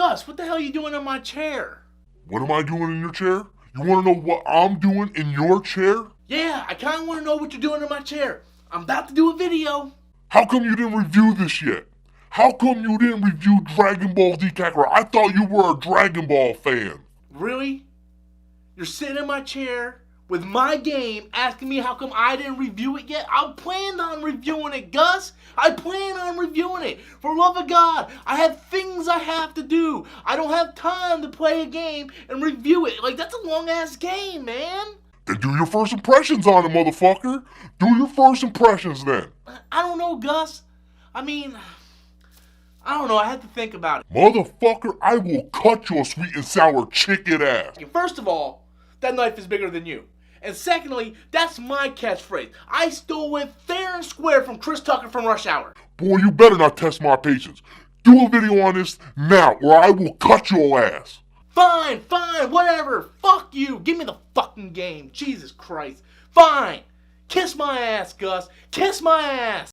Gus, what the hell are you doing in my chair? What am I doing in your chair? You want to know what I'm doing in your chair? Yeah, I kind of want to know what you're doing in my chair. I'm about to do a video. How come you didn't review this yet? How come you didn't review Dragon Ball Z Kakarot? I thought you were a Dragon Ball fan. Really? You're sitting in my chair with my game asking me how come I didn't review it yet? I planned on reviewing it, Gus. I plan on reviewing it. For love of God, I have things I have to do. I don't have time to play a game and review it. Like, that's a long-ass game, man. Then do your first impressions on it, motherfucker. Do your first impressions then. I don't know, Gus. I mean, I don't know. I have to think about it. Motherfucker, I will cut your sweet and sour chicken ass. First of all, that knife is bigger than you. And secondly, that's my catchphrase. I stole it fair and square from Chris Tucker from Rush Hour. Boy, you better not test my patience. Do a video on this now, or I will cut your ass. Fine, whatever. Fuck you. Give me the fucking game. Jesus Christ. Fine. Kiss my ass, Gus. Kiss my ass.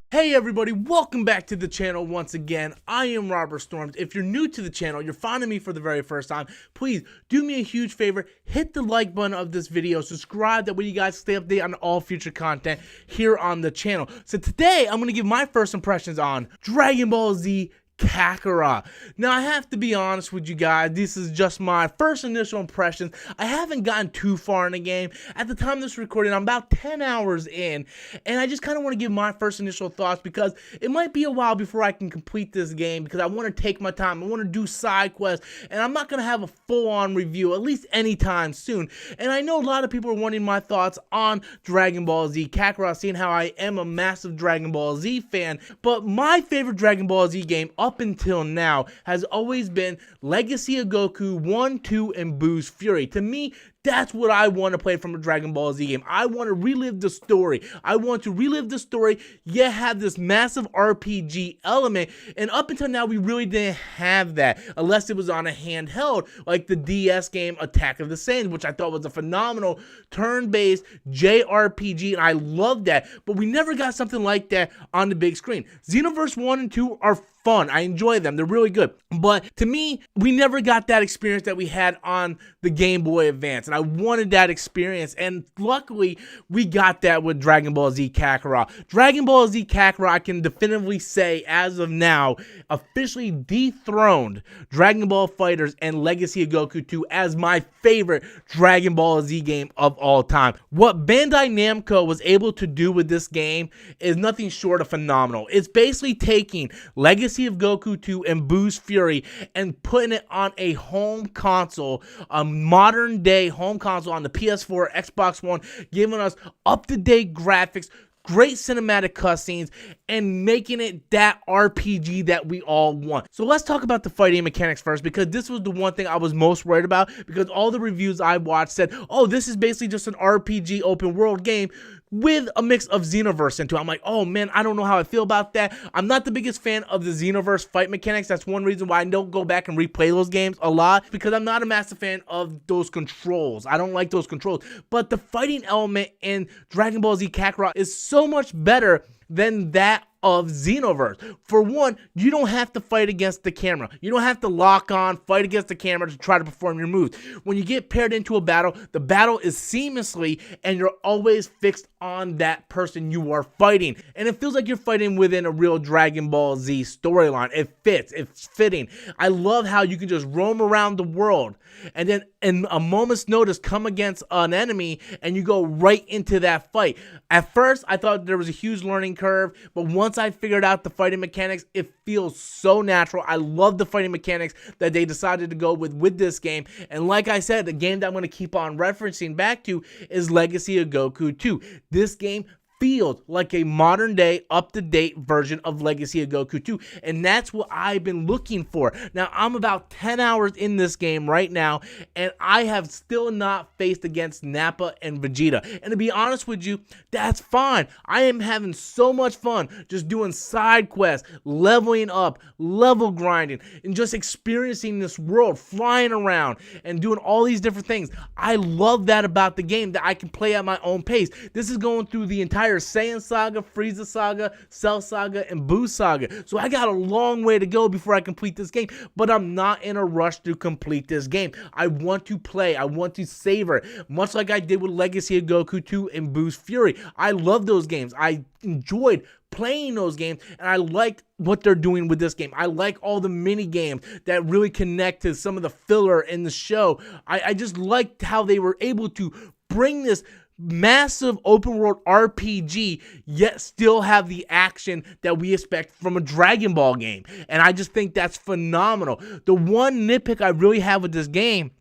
Hey everybody, welcome back to the channel once again. I am Robert Storms. If you're new to the channel, you're finding me for the very first time, please do me a huge favor, hit the like button of this video, subscribe, that way you guys stay updated on all future content here on the channel. So today, I'm going to give my first impressions on Dragon Ball Z Kakarot. Now, I have to be honest with you guys, this is just my first initial impressions. I haven't gotten too far in the game. At the time of this recording, I'm about 10 hours in, and I just kind of want to give my first initial thoughts because it might be a while before I can complete this game because I want to take my time. I want to do side quests, and I'm not going to have a full-on review, at least anytime soon. And I know a lot of people are wanting my thoughts on Dragon Ball Z Kakarot, seeing how I am a massive Dragon Ball Z fan, but my favorite Dragon Ball Z game up until now has always been Legacy of Goku 1, 2, and Boo's Fury. To me, that's what I want to play from a Dragon Ball Z game. I want to relive the story. I want to relive the story, yet have this massive RPG element. And up until now, we really didn't have that, unless it was on a handheld, like the DS game Attack of the Saiyans, which I thought was a phenomenal turn-based JRPG, and I love that. But we never got something like that on the big screen. Xenoverse 1 and 2 are fun. I enjoy them. They're really good. But to me, we never got that experience that we had on the Game Boy Advance. And I wanted that experience. And luckily, we got that with Dragon Ball Z Kakarot. Dragon Ball Z Kakarot, I can definitively say, as of now, officially dethroned Dragon Ball FighterZ and Legacy of Goku 2 as my favorite Dragon Ball Z game of all time. What Bandai Namco was able to do with this game is nothing short of phenomenal. It's basically taking Legacy of Goku 2 and Boo's Fury and putting it on a home console, a modern day home console on the PS4, Xbox One, giving us up-to-date graphics, great cinematic cutscenes, and making it that RPG that we all want. So let's talk about the fighting mechanics first, because this was the one thing I was most worried about, because all the reviews I watched said, oh, this is basically just an RPG open world game with a mix of Xenoverse into it. I'm like, oh man, I don't know how I feel about that. I'm not the biggest fan of the Xenoverse fight mechanics. That's one reason why I don't go back and replay those games a lot, because I'm not a massive fan of those controls. I don't like those controls. But the fighting element in Dragon Ball Z Kakarot is so much better than that of Xenoverse. For one, you don't have to fight against the camera. You don't have to lock on, fight against the camera to try to perform your moves. When you get paired into a battle, the battle is seamlessly, and you're always fixed on that person you are fighting. And it feels like you're fighting within a real Dragon Ball Z storyline. It fits. It's fitting. I love how you can just roam around the world and then in a moment's notice come against an enemy and you go right into that fight. At first, I thought there was a huge learning curve, but once I figured out the fighting mechanics, it feels so natural. I love the fighting mechanics that they decided to go with this game. And like I said, the game that I'm going to keep on referencing back to is Legacy of Goku 2. This game feels like a modern day, up-to-date version of Legacy of Goku 2, and that's what I've been looking for. Now, I'm about 10 hours in this game right now, and I have still not faced against Nappa and Vegeta. And to be honest with you, that's fine. I am having so much fun just doing side quests, leveling up, level grinding, and just experiencing this world, flying around, and doing all these different things. I love that about the game, that I can play at my own pace. This is going through the entire entire Saiyan Saga, Frieza Saga, Cell Saga, and Boo Saga. So I got a long way to go before I complete this game, but I'm not in a rush to complete this game. I want to play. I want to savor it, much like I did with Legacy of Goku 2 and Boo's Fury. I love those games. I enjoyed playing those games, and I like what they're doing with this game. I like all the mini games that really connect to some of the filler in the show. I just liked how they were able to bring this massive open world RPG, yet still have the action that we expect from a Dragon Ball game. And I just think that's phenomenal. The one nitpick I really have with this game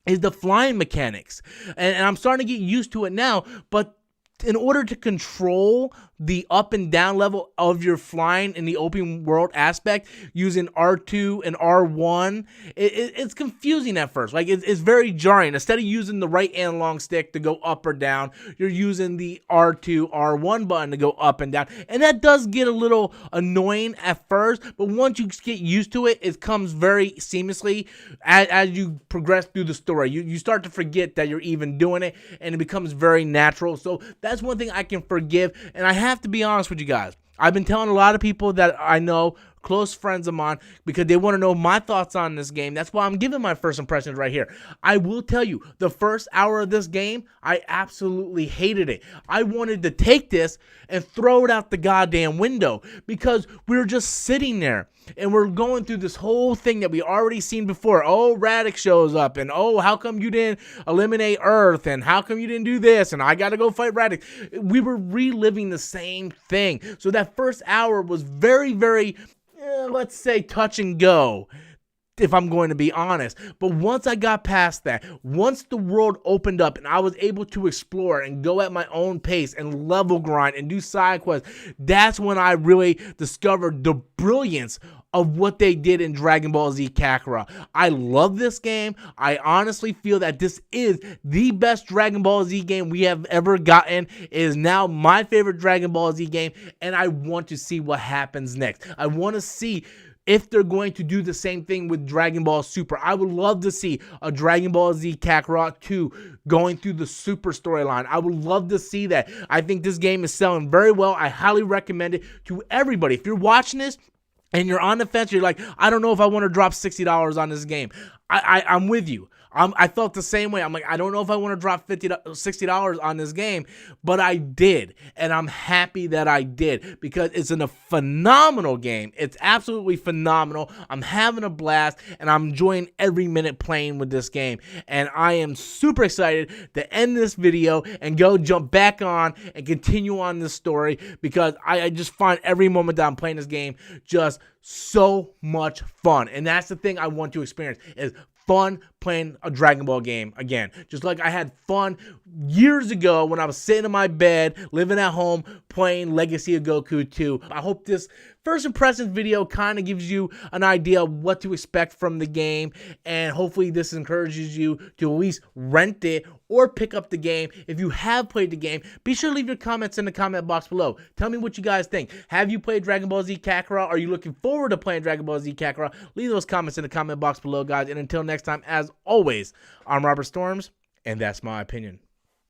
is the flying mechanics. And I'm starting to get used to it now, but in order to control the up and down level of your flying in the open world aspect using R2 and R1, it's confusing at first. Like, it's very jarring. Instead of using the right analog stick to go up or down, you're using the R2, R1 button to go up and down. And that does get a little annoying at first, but once you get used to it, it comes very seamlessly as you progress through the story. You start to forget that you're even doing it, and it becomes very natural. So that's one thing I can forgive, and I have to be honest with you guys. I've been telling a lot of people that I know, close friends of mine, because they want to know my thoughts on this game. That's why I'm giving my first impressions right here. I will tell you, the first hour of this game, I absolutely hated it. I wanted to take this and throw it out the goddamn window, because we were just sitting there and we're going through this whole thing that we already seen before. Oh, Raditz shows up, and oh, how come you didn't eliminate Earth, and how come you didn't do this, and I gotta go fight Raditz. We were reliving the same thing. So that first hour was very, very, let's say, touch and go, if I'm going to be honest. But once I got past that, once the world opened up and I was able to explore and go at my own pace and level grind and do side quests, that's when I really discovered the brilliance of what they did in Dragon Ball Z Kakarot. I love this game. I honestly feel that this is the best Dragon Ball Z game we have ever gotten. It is now my favorite Dragon Ball Z game, and I want to see what happens next. I want to see if they're going to do the same thing with Dragon Ball Super. I would love to see a Dragon Ball Z Kakarot 2 going through the Super storyline. I would love to see that. I think this game is selling very well. I highly recommend it to everybody. If you're watching this and you're on the fence, you're like, I don't know if I want to drop $60 on this game, I'm with you. I felt the same way. I'm like, I don't know if I want to drop $60 on this game, but I did, and I'm happy that I did, because it's a phenomenal game. It's absolutely phenomenal. I'm having a blast, and I'm enjoying every minute playing with this game, and I am super excited to end this video and go jump back on and continue on this story, because I just find every moment that I'm playing this game just so much fun, and that's the thing I want to experience, is fun playing a Dragon Ball game again. Just like I had fun years ago when I was sitting in my bed, living at home, playing Legacy of Goku 2. I hope this first impressions video kind of gives you an idea of what to expect from the game, and hopefully this encourages you to at least rent it or pick up the game. If you have played the game, be sure to leave your comments in the comment box below. Tell me what you guys think. Have you played Dragon Ball Z Kakarot? Are you looking forward to playing Dragon Ball Z Kakarot? Leave those comments in the comment box below, guys. And until next time, as always, I'm Robert Storms, and that's my opinion.